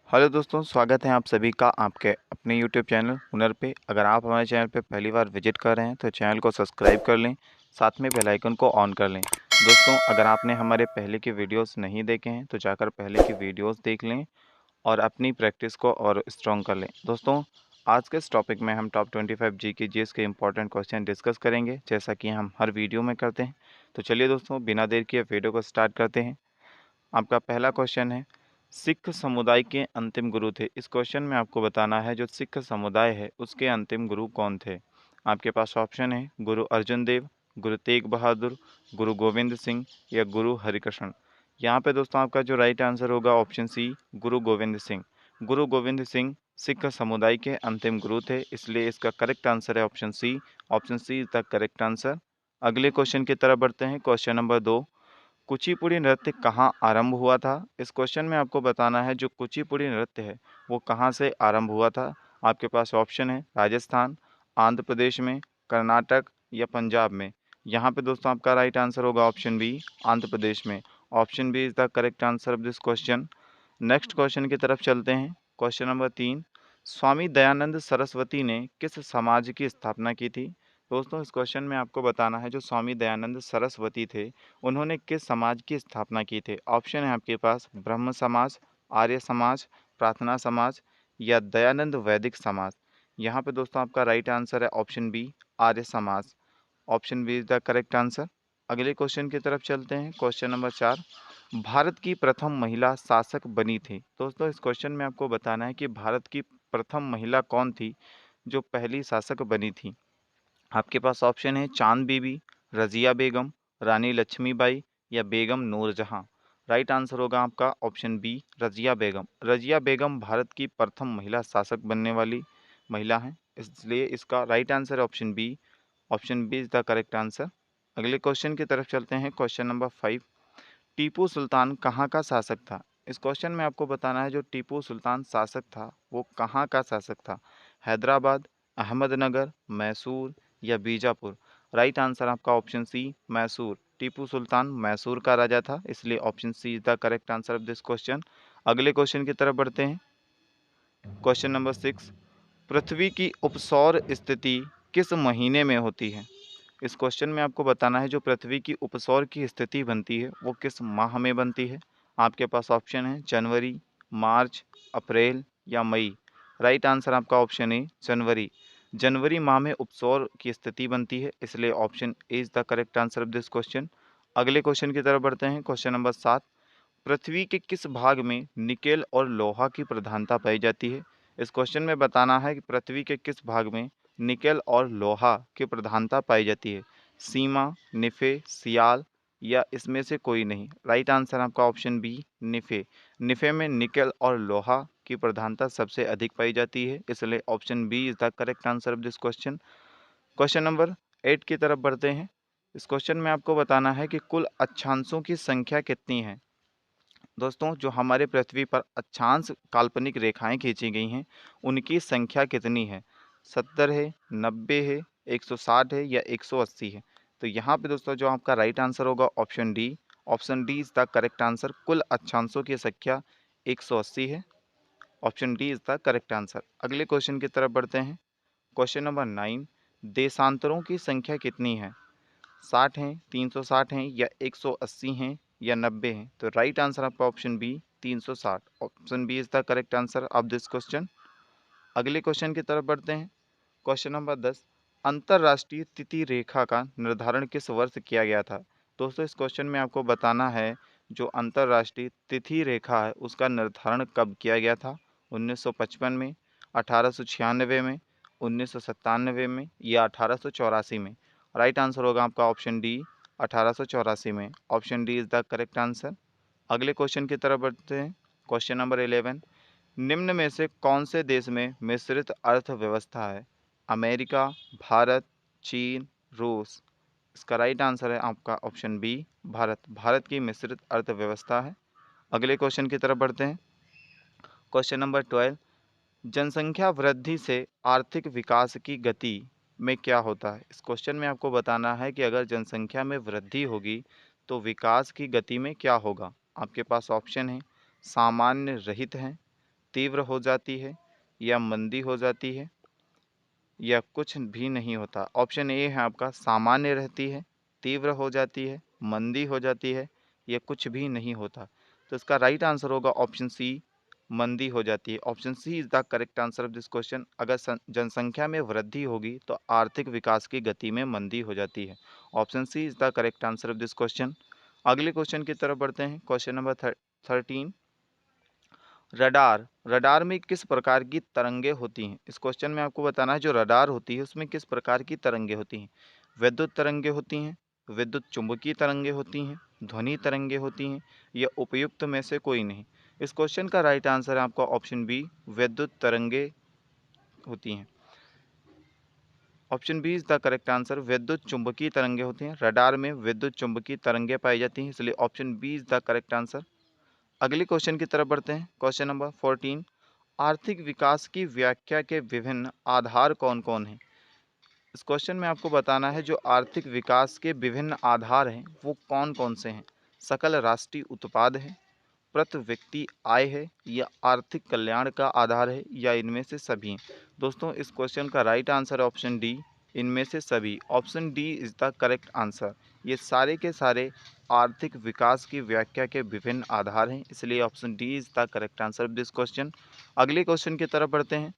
Hello दोस्तों, स्वागत है आप सभी का आपके अपने यूट्यूब चैनल हुनर पे। अगर आप हमारे चैनल पे पहली बार विजिट कर रहे हैं तो चैनल को सब्सक्राइब कर लें, साथ में बेल आइकन को ऑन कर लें। दोस्तों, अगर आपने हमारे पहले के वीडियोस नहीं देखे हैं तो जाकर पहले की वीडियोस देख लें और अपनी प्रैक्टिस को और स्ट्रॉन्ग कर लें। दोस्तों, आज के इस टॉपिक में हम टॉप 25 जीके जीएस के इंपॉर्टेंट क्वेश्चन डिस्कस करेंगे, जैसा कि हम हर वीडियो में करते हैं। तो चलिए दोस्तों, बिना देर किए वीडियो को स्टार्ट करते हैं। आपका पहला क्वेश्चन है, सिख समुदाय के अंतिम गुरु थे। इस क्वेश्चन में आपको बताना है जो सिख समुदाय है उसके अंतिम गुरु कौन थे। आपके पास ऑप्शन है गुरु अर्जुन देव, गुरु तेग बहादुर, गुरु गोविंद सिंह या गुरु हरिकृष्ण। यहाँ पे दोस्तों आपका जो राइट आंसर होगा ऑप्शन सी, गुरु गोविंद सिंह। गुरु गोविंद सिंह सिख समुदाय के अंतिम गुरु थे, इसलिए इसका करेक्ट आंसर है option C. Option C is the correct answer. अगले क्वेश्चन की तरफ बढ़ते हैं। क्वेश्चन नंबर 2, कुचिपुड़ी नृत्य कहाँ आरंभ हुआ था। इस क्वेश्चन में आपको बताना है जो कुचिपुड़ी नृत्य है वो कहाँ से आरंभ हुआ था। आपके पास ऑप्शन है राजस्थान, आंध्र प्रदेश में, कर्नाटक या पंजाब में। यहाँ पे दोस्तों आपका राइट आंसर होगा ऑप्शन बी, आंध्र प्रदेश में। Option B is the correct answer of this question. Next question की तरफ चलते हैं। क्वेश्चन नंबर 3, स्वामी दयानंद सरस्वती ने किस समाज की स्थापना की थी। दोस्तों, इस क्वेश्चन में आपको बताना है जो स्वामी दयानंद सरस्वती थे उन्होंने किस समाज की स्थापना की थी। ऑप्शन है आपके पास ब्रह्म समाज, आर्य समाज, प्रार्थना समाज या दयानंद वैदिक समाज। यहाँ पे दोस्तों आपका राइट आंसर है option B, Arya Samaj. Option B is the correct answer. अगले क्वेश्चन की तरफ चलते हैं। क्वेश्चन नंबर 4, भारत की प्रथम महिला शासक बनी थी। दोस्तों, इस क्वेश्चन में आपको बताना है कि भारत की प्रथम महिला कौन थी जो पहली शासक बनी थी। आपके पास ऑप्शन है चांद बीबी, रजिया बेगम, रानी लक्ष्मीबाई या बेगम नूरजहां। राइट आंसर होगा आपका ऑप्शन बी, रजिया बेगम। रजिया बेगम भारत की प्रथम महिला शासक बनने वाली महिला हैं, इसलिए इसका right answer option B. Option B is the correct answer. अगले क्वेश्चन की तरफ चलते हैं। क्वेश्चन नंबर 5, टीपू सुल्तान कहाँ का शासक था। इस क्वेश्चन में आपको बताना है जो टीपू सुल्तान शासक था वो कहाँ का शासक था। हैदराबाद, अहमदनगर, मैसूर या बीजापुर। राइट आंसर आपका ऑप्शन सी, मैसूर। टीपू सुल्तान मैसूर का राजा था, इसलिए option C is the correct answer of this question. अगले क्वेश्चन की तरफ बढ़ते हैं। क्वेश्चन नंबर 6, पृथ्वी की उपसौर स्थिति किस महीने में होती है। इस क्वेश्चन में आपको बताना है जो पृथ्वी की उपसौर की स्थिति बनती है वो किस माह में बनती है। आपके पास ऑप्शन है जनवरी, मार्च, अप्रैल या मई। राइट आंसर आपका ऑप्शन है जनवरी। जनवरी माह में उपसौर की स्थिति बनती है, इसलिए option a is the correct answer of this question. अगले क्वेश्चन की तरफ बढ़ते हैं। क्वेश्चन नंबर 7, पृथ्वी के किस भाग में निकेल और लोहा की प्रधानता पाई जाती है। इस क्वेश्चन में बताना है कि पृथ्वी के किस भाग में निकेल और लोहा की प्रधानता पाई जाती है। सीमा, निफे, सियाल या इसमें से कोई नहीं। राइट आंसर आपका ऑप्शन बी, निफे। निफे में निकेल और लोहा की प्रधानता सबसे अधिक पाई जाती है, इसलिए option B is the correct answer of this question. Question number 8 की तरफ बढ़ते हैं। इस क्वेश्चन में आपको बताना है कि कुल अक्षांशों की संख्या कितनी है। दोस्तों, जो हमारे पृथ्वी पर अक्षांश काल्पनिक रेखाएं खींची गई हैं उनकी संख्या कितनी है। 70 है, 90 है, 160 है या 180 है। तो यहाँ पे दोस्तों जो आपका राइट आंसर होगा option D. Option D is the correct answer. कुल अक्षांशों की संख्या 180 है। Option D is the correct answer. अगले क्वेश्चन की तरफ बढ़ते हैं। क्वेश्चन नंबर 9, देशांतरों की संख्या कितनी है। 60 हैं, 360 हैं या 180 हैं या 90 हैं। तो राइट आंसर आपका option B, 360। Option B is the correct answer of this question. अगले क्वेश्चन की तरफ बढ़ते हैं। क्वेश्चन नंबर 10, अंतरराष्ट्रीय तिथि रेखा का निर्धारण किस वर्ष किया गया था। दोस्तों, इस क्वेश्चन में आपको बताना है जो अंतरराष्ट्रीय तिथि रेखा है उसका निर्धारण कब किया गया था। 1955 में, 1896 में, 1997 में या 1884 में। राइट आंसर होगा आपका ऑप्शन डी, 1884 में। Option D is the correct answer. अगले क्वेश्चन की तरफ बढ़ते हैं। क्वेश्चन नंबर 11, निम्न में से कौन से देश में मिश्रित अर्थव्यवस्था है। अमेरिका, भारत, चीन, रूस। इसका राइट आंसर है आपका ऑप्शन बी, भारत। भारत की मिश्रित अर्थव्यवस्था है। अगले क्वेश्चन की तरफ बढ़ते हैं। क्वेश्चन नंबर 12, जनसंख्या वृद्धि से आर्थिक विकास की गति में क्या होता है। इस क्वेश्चन में आपको बताना है कि अगर जनसंख्या में वृद्धि होगी तो विकास की गति में क्या होगा। आपके पास ऑप्शन है सामान्य रहित है, तीव्र हो जाती है या मंदी हो जाती है या कुछ भी नहीं होता। ऑप्शन ए है आपका सामान्य रहती है, तीव्र हो जाती है, मंदी हो जाती है या कुछ भी नहीं होता। तो इसका राइट आंसर होगा ऑप्शन सी, मंदी हो जाती है। Option C is the correct answer of this question. अगर जनसंख्या में वृद्धि होगी तो आर्थिक विकास की गति में मंदी हो जाती है। Option C is the correct answer of this question. अगले क्वेश्चन की तरफ बढ़ते हैं। Question number 13, radar. रडार में किस प्रकार की तरंगे होती हैं? इस क्वेश्चन में आपको बताना है जो रडार होती है उसमें किस प्रकार की तरंगे होती हैं। विद्युत तरंगे होती हैं, विद्युत चुंबकीय तरंगे होती हैं, ध्वनि तरंगे होती हैं या उपयुक्त में से कोई नहीं। इस क्वेश्चन का राइट आंसर है आपका ऑप्शन बी, विद्युत तरंगे होती हैं। Option B is the correct answer, विद्युत चुंबकीय तरंगे होती हैं। रडार में विद्युत चुंबकीय तरंगे पाई जाती हैं, इसलिए option B is the correct answer. अगले क्वेश्चन की तरफ बढ़ते हैं। क्वेश्चन नंबर 14, आर्थिक विकास की व्याख्या के विभिन्न आधार कौन कौन हैं? इस क्वेश्चन में आपको बताना है जो आर्थिक विकास के विभिन्न आधार हैं वो कौन कौन से हैं। सकल राष्ट्रीय उत्पाद है, प्रति व्यक्ति आय है या आर्थिक कल्याण का आधार है या इनमें से सभी हैं। दोस्तों इस क्वेश्चन का राइट आंसर है ऑप्शन डी, इनमें से सभी। Option D is the correct answer. ये सारे के सारे आर्थिक विकास की व्याख्या के विभिन्न आधार हैं, इसलिए option D is the correct answer of this question. अगले क्वेश्चन की तरफ बढ़ते हैं।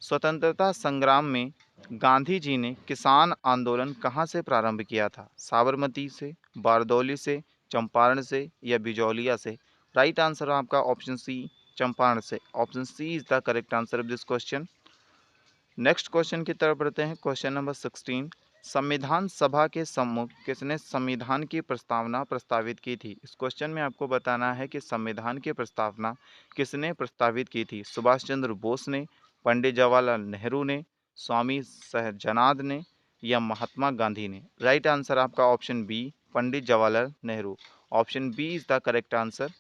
स्वतंत्रता संग्राम में गांधी जी ने किसान आंदोलन कहाँ से प्रारंभ किया था? साबरमती से, बारदौली से, चंपारण से या बिजौलिया से? राइट आंसर आपका ऑप्शन सी, चंपारण से। Option C is the correct answer of this question. Next question की तरफ बढ़ते हैं। क्वेश्चन नंबर 16, संविधान सभा के सम्मुख किसने संविधान की प्रस्तावना प्रस्तावित की थी? इस क्वेश्चन में आपको बताना है कि संविधान की प्रस्तावना किसने प्रस्तावित की थी। सुभाष चंद्र बोस ने, पंडित जवाहरलाल नेहरू ने, स्वामी सहजानंद ने या महात्मा गांधी ने? राइट आंसर आपका option B, Pandit Jawaharlal Nehru. Option B is the correct answer.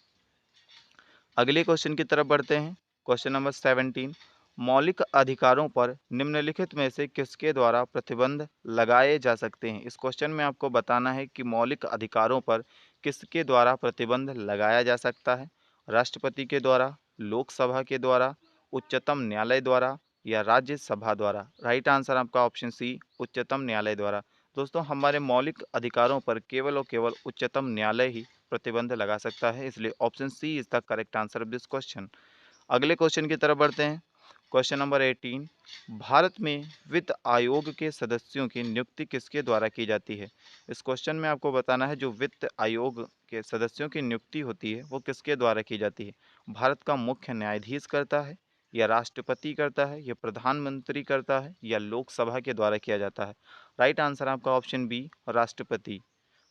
अगले क्वेश्चन की तरफ बढ़ते हैं। क्वेश्चन नंबर 17, मौलिक अधिकारों पर निम्नलिखित में से किसके द्वारा प्रतिबंध लगाए जा सकते हैं? इस क्वेश्चन में आपको बताना है कि मौलिक अधिकारों पर किसके द्वारा प्रतिबंध लगाया जा सकता है। राष्ट्रपति के द्वारा, लोकसभा के द्वारा, उच्चतम न्यायालय द्वारा या राज्यसभा द्वारा? राइट आंसर आपका ऑप्शन सी, उच्चतम न्यायालय द्वारा। दोस्तों हमारे मौलिक अधिकारों पर केवल और केवल उच्चतम न्यायालय ही प्रतिबंध लगा सकता है, इसलिए option C is the correct answer of this question. अगले क्वेश्चन की तरफ बढ़ते हैं। क्वेश्चन नंबर 18, भारत में वित्त आयोग के सदस्यों की नियुक्ति किसके द्वारा की जाती है? इस क्वेश्चन में आपको बताना है जो वित्त आयोग के सदस्यों की नियुक्ति होती है वो किसके द्वारा की जाती है। भारत का मुख्य न्यायाधीश करता है या राष्ट्रपति करता है या प्रधानमंत्री करता है या लोकसभा के द्वारा किया जाता है? राइट आंसर आपका ऑप्शन बी, राष्ट्रपति।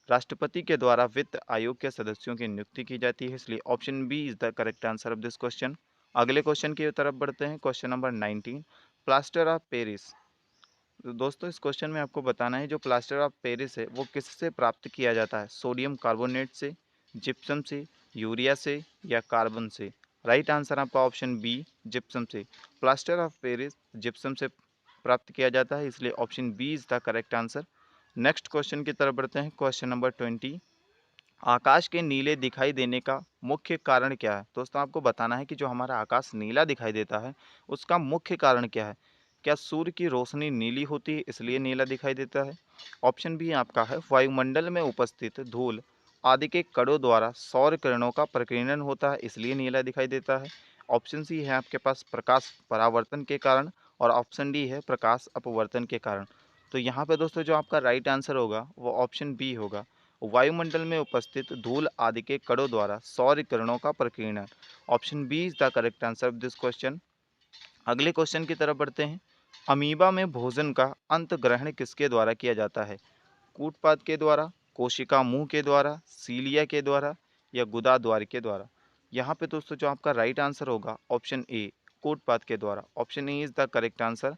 राष्ट्रपति के द्वारा वित्त आयोग के सदस्यों की नियुक्ति की जाती है, इसलिए option B is the correct answer of this question. अगले क्वेश्चन की तरफ बढ़ते हैं। Question number 19, plaster of Paris. तो दोस्तों इस क्वेश्चन में आपको बताना है जो प्लास्टर ऑफ पेरिस है वो किससे प्राप्त किया जाता है। सोडियम कार्बोनेट से, जिप्सम से, यूरिया से या कार्बन से? राइट आंसर आपका ऑप्शन बी, जिप्सम से। प्लास्टर ऑफ पेरिस जिप्सम से प्राप्त किया जाता है, इसलिए option B is the correct answer. Next question की तरफ बढ़ते हैं। क्वेश्चन नंबर 20, आकाश के नीले दिखाई देने का मुख्य कारण क्या है? दोस्तों आपको बताना है कि जो हमारा आकाश नीला दिखाई देता है उसका मुख्य कारण क्या है। क्या सूर्य की रोशनी नीली होती है इसलिए नीला दिखाई देता है? ऑप्शन बी आपका है वायुमंडल में उपस्थित धूल आदि के कणों द्वारा सौर किरणों का प्रकीर्णन होता है इसलिए नीला दिखाई देता है। ऑप्शन सी है आपके पास प्रकाश परावर्तन के कारण और ऑप्शन डी है प्रकाश अपवर्तन के कारण। तो यहाँ पे दोस्तों जो आपका राइट आंसर होगा वो ऑप्शन बी होगा, वायुमंडल में उपस्थित धूल आदि के कणों द्वारा सौर किरणों का प्रकीर्णन। Option B is the correct answer of this question. अगले क्वेश्चन की तरफ बढ़ते हैं। अमीबा में भोजन का अंत ग्रहण किसके द्वारा किया जाता है? कूटपाद के द्वारा, कोशिका मुंह के द्वारा, सीलिया के द्वारा या गुदा द्वार के द्वारा? यहाँ पे दोस्तों जो आपका राइट आंसर होगा ऑप्शन ए, कूटपाद के द्वारा। Option a is the correct answer.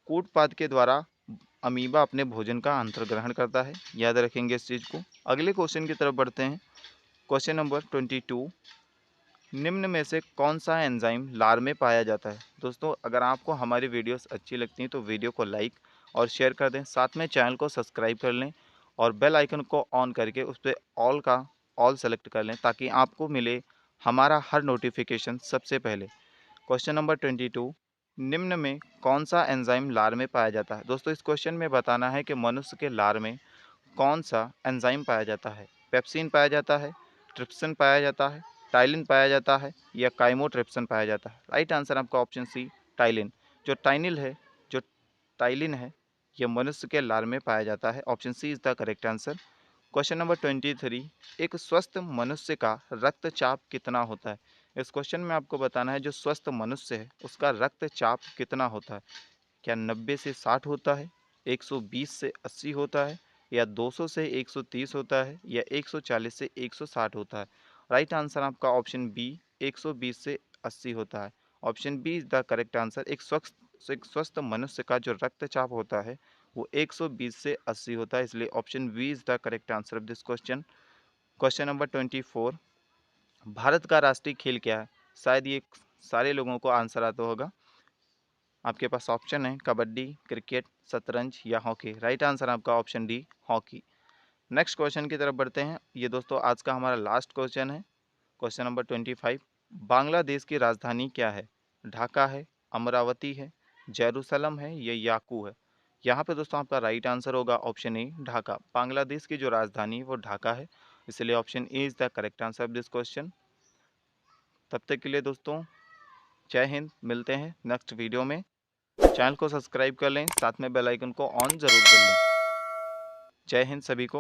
कूटपाद के द्वारा अमीबा अपने भोजन का अंतर्ग्रहण करता है, याद रखेंगे इस चीज़ को। अगले क्वेश्चन की तरफ बढ़ते हैं। क्वेश्चन नंबर 22, निम्न में से कौन सा एंजाइम लार में पाया जाता है? दोस्तों अगर आपको हमारी वीडियोस अच्छी लगती हैं तो वीडियो को लाइक और शेयर कर दें, साथ में चैनल को सब्सक्राइब कर लें और बेल आइकन को ऑन करके उस पर ऑल सेलेक्ट कर लें ताकि आपको मिले हमारा हर नोटिफिकेशन सबसे पहले। क्वेश्चन नंबर 22, निम्न में कौन सा एंजाइम लार में पाया जाता है। दोस्तों इस क्वेश्चन में बताना है कि मनुष्य के लार में कौन सा एंजाइम पाया जाता है। पेप्सिन पाया जाता है, ट्रिप्सिन पाया जाता है, टाइलिन पाया जाता है या काइमोट्रिप्सिन पाया जाता है। राइट आंसर आपका ऑप्शन सी टाइलिन। जो टाइलिन है ये मनुष्य के लार में पाया जाता है। Option C is the correct answer. Question number 23, एक स्वस्थ मनुष्य का रक्तचाप कितना होता है। इस क्वेश्चन में आपको बताना है जो स्वस्थ मनुष्य है उसका रक्तचाप कितना होता है। क्या 90 से 60 होता है, 120 से 80 होता है या 200 से 130 होता है या 140 से 160 होता है। राइट आंसर आपका ऑप्शन बी 120 से 80 होता है। Option B is the correct answer. एक स्वस्थ मनुष्य का जो रक्तचाप होता है वो 120 से 80 होता है, इसलिए option B is the correct answer of this question. Question number 24, भारत का राष्ट्रीय खेल क्या है। शायद ये सारे लोगों को आंसर आता होगा। आपके पास ऑप्शन है कबड्डी, क्रिकेट, शतरंज या हॉकी। राइट आंसर आपका option D hockey. Next question की तरफ बढ़ते हैं। ये दोस्तों आज का हमारा लास्ट क्वेश्चन है। क्वेश्चन नंबर 25, बांग्लादेश की राजधानी क्या है। ढाका है, अमरावती है, जेरूसलम है या याकू है। यहाँ पे दोस्तों आपका राइट आंसर होगा ऑप्शन ए ढाका। बांग्लादेश की जो राजधानी है वो ढाका है, इसलिए option a is the correct answer of this question. तब तक के लिए दोस्तों जय हिंद, मिलते हैं नेक्स्ट वीडियो में। चैनल को सब्सक्राइब कर लें, साथ में बेल आइकन को ऑन जरूर कर लें। जय हिंद सभी को।